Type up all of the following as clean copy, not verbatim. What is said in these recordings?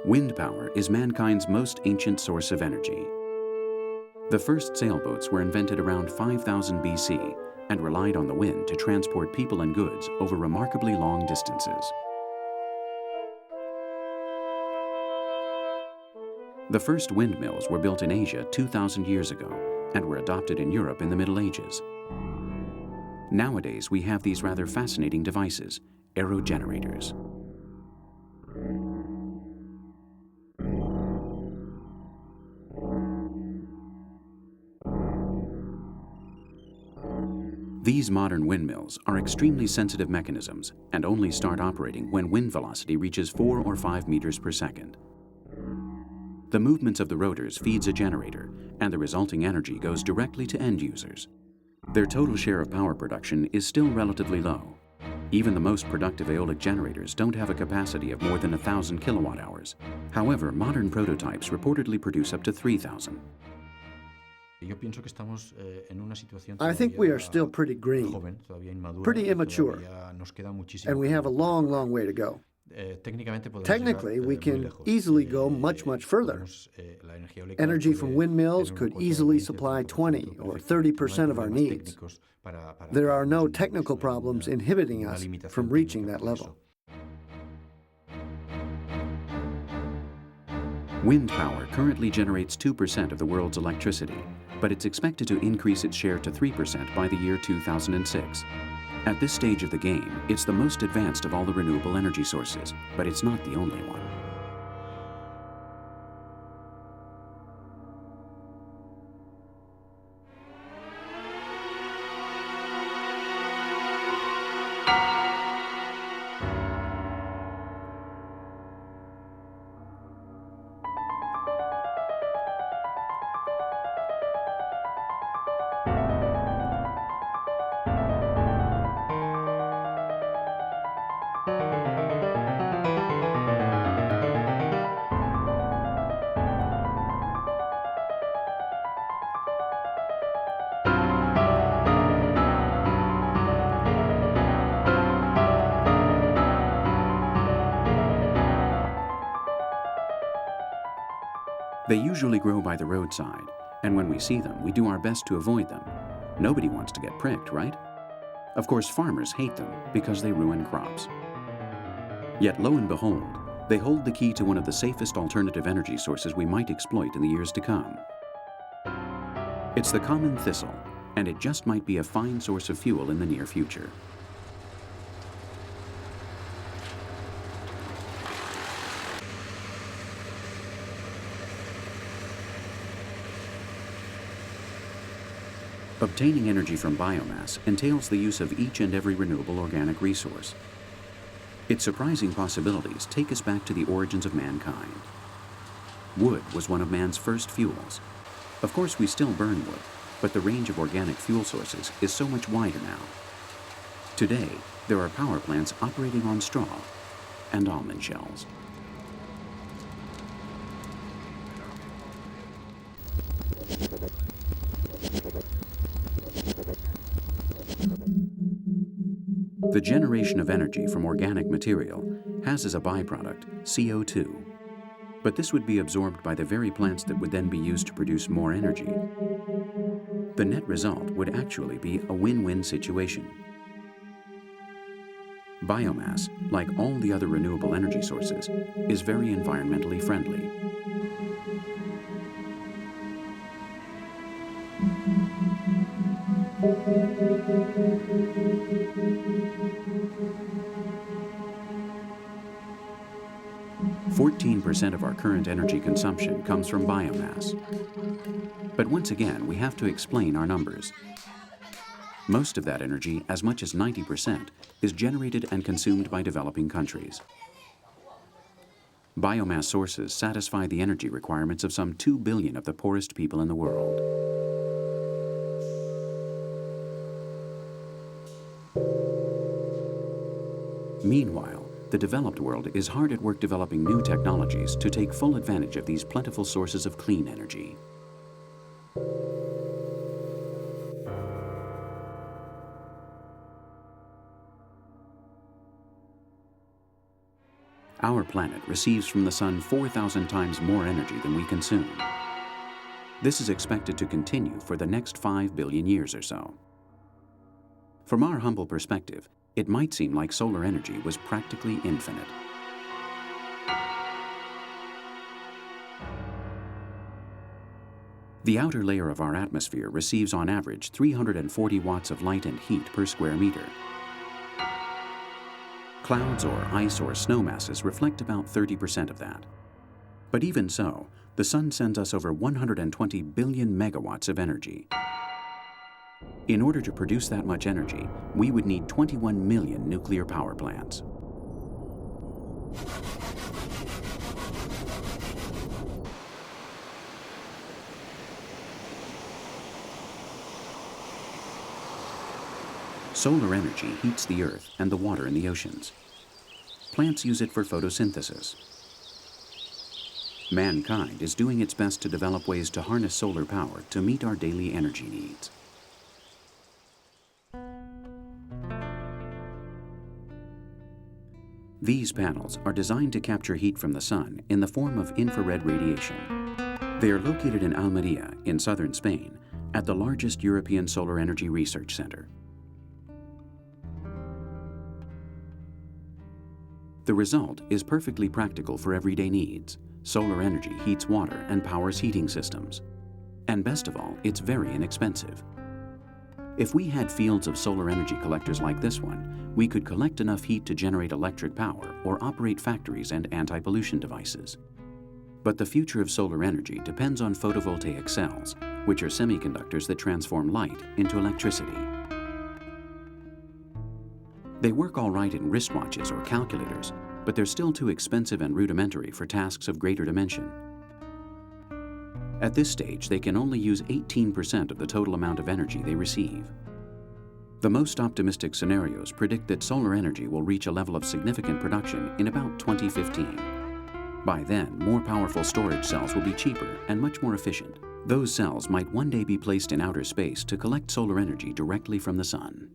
Wind power is mankind's most ancient source of energy. The first sailboats were invented around 5000 BC and relied on the wind to transport people and goods over remarkably long distances. The first windmills were built in Asia 2,000 years ago and were adopted in Europe in the Middle Ages. Nowadays, we have these rather fascinating devices, aerogenerators. These modern windmills are extremely sensitive mechanisms and only start operating when wind velocity reaches 4 or 5 meters per second. The movements of the rotors feeds a generator, and the resulting energy goes directly to end users. Their total share of power production is still relatively low. Even the most productive aeolic generators don't have a capacity of more than 1,000 kilowatt hours. However, modern prototypes reportedly produce up to 3,000. I think we are still pretty green, pretty immature, and we have a long, long way to go. Technically, we can easily go much, much further. Energy from windmills could easily supply 20 or 30% of our needs. There are no technical problems inhibiting us from reaching that level. Wind power currently generates 2% of the world's electricity, but it's expected to increase its share to 3% by the year 2006. At this stage of the game, it's the most advanced of all the renewable energy sources, but it's not the only one. They usually grow by the roadside, and when we see them, we do our best to avoid them. Nobody wants to get pricked, right? Of course, farmers hate them because they ruin crops. Yet, lo and behold, they hold the key to one of the safest alternative energy sources we might exploit in the years to come. It's the common thistle, and it just might be a fine source of fuel in the near future. Obtaining energy from biomass entails the use of each and every renewable organic resource. Its surprising possibilities take us back to the origins of mankind. Wood was one of man's first fuels. Of course, we still burn wood, but the range of organic fuel sources is so much wider now. Today, there are power plants operating on straw and almond shells. The generation of energy from organic material has as a byproduct CO2. But this would be absorbed by the very plants that would then be used to produce more energy. The net result would actually be a win-win situation. Biomass, like all the other renewable energy sources, is very environmentally friendly. % of our current energy consumption comes from biomass. But once again, we have to explain our numbers. Most of that energy, as much as 90%, is generated and consumed by developing countries. Biomass sources satisfy the energy requirements of some 2 billion of the poorest people in the world. Meanwhile, the developed world is hard at work developing new technologies to take full advantage of these plentiful sources of clean energy. The 1 billion Our planet receives from the sun 4,000 times more energy than we consume. This is expected to continue for the next 5 billion years or so. From our humble perspective, it might seem like solar energy was practically infinite. The outer layer of our atmosphere receives on average 340 watts of light and heat per square meter. Clouds or ice or snow masses reflect about 30% of that. But even so, the sun sends us over 120 billion megawatts of energy. In order to produce that much energy, we would need 21 million nuclear power plants. Solar energy heats the earth and the water in the oceans. Plants use it for photosynthesis. Mankind is doing its best to develop ways to harness solar power to meet our daily energy needs. These panels are designed to capture heat from the sun in the form of infrared radiation. They are located in Almería, in southern Spain, at the largest European solar energy research center. The result is perfectly practical for everyday needs. Solar energy heats water and powers heating systems. And best of all, it's very inexpensive. If we had fields of solar energy collectors like this one, we could collect enough heat to generate electric power or operate factories and anti-pollution devices. But the future of solar energy depends on photovoltaic cells, which are semiconductors that transform light into electricity. They work all right in wristwatches or calculators, but they're still too expensive and rudimentary for tasks of greater dimension. At this stage, they can only use 18% of the total amount of energy they receive. The most optimistic scenarios predict that solar energy will reach a level of significant production in about 2015. By then, more powerful storage cells will be cheaper and much more efficient. Those cells might one day be placed in outer space to collect solar energy directly from the sun.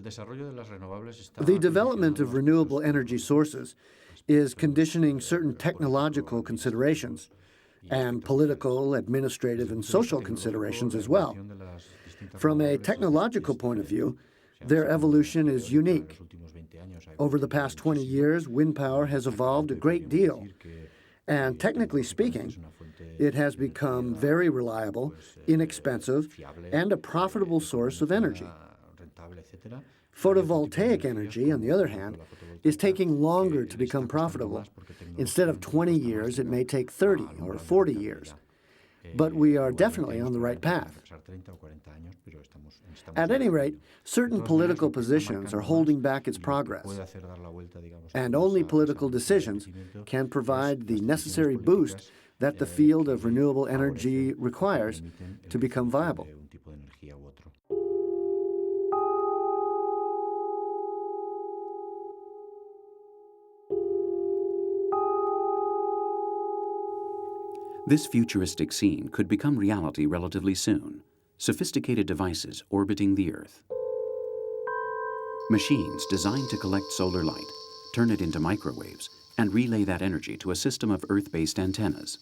The development of renewable energy sources is conditioning certain technological considerations and political, administrative, and social considerations as well. From a technological point of view, their evolution is unique. Over the past 20 years, wind power has evolved a great deal, and technically speaking, it has become very reliable, inexpensive, and a profitable source of energy. Photovoltaic energy, on the other hand, is taking longer to become profitable. Instead of 20 years, it may take 30 or 40 years. But we are definitely on the right path. At any rate, certain political positions are holding back its progress, and only political decisions can provide the necessary boost that the field of renewable energy requires to become viable. This futuristic scene could become reality relatively soon. Sophisticated devices orbiting the Earth. Machines designed to collect solar light, turn it into microwaves, and relay that energy to a system of Earth-based antennas.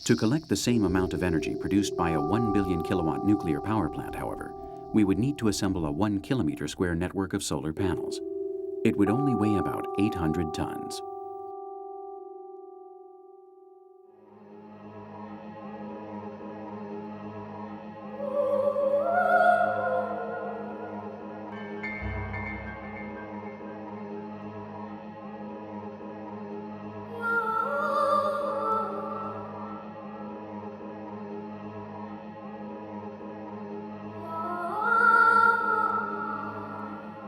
To collect the same amount of energy produced by a 1 billion kilowatt nuclear power plant, however, we would need to assemble a 1 kilometer square network of solar panels. It would only weigh about 800 tons.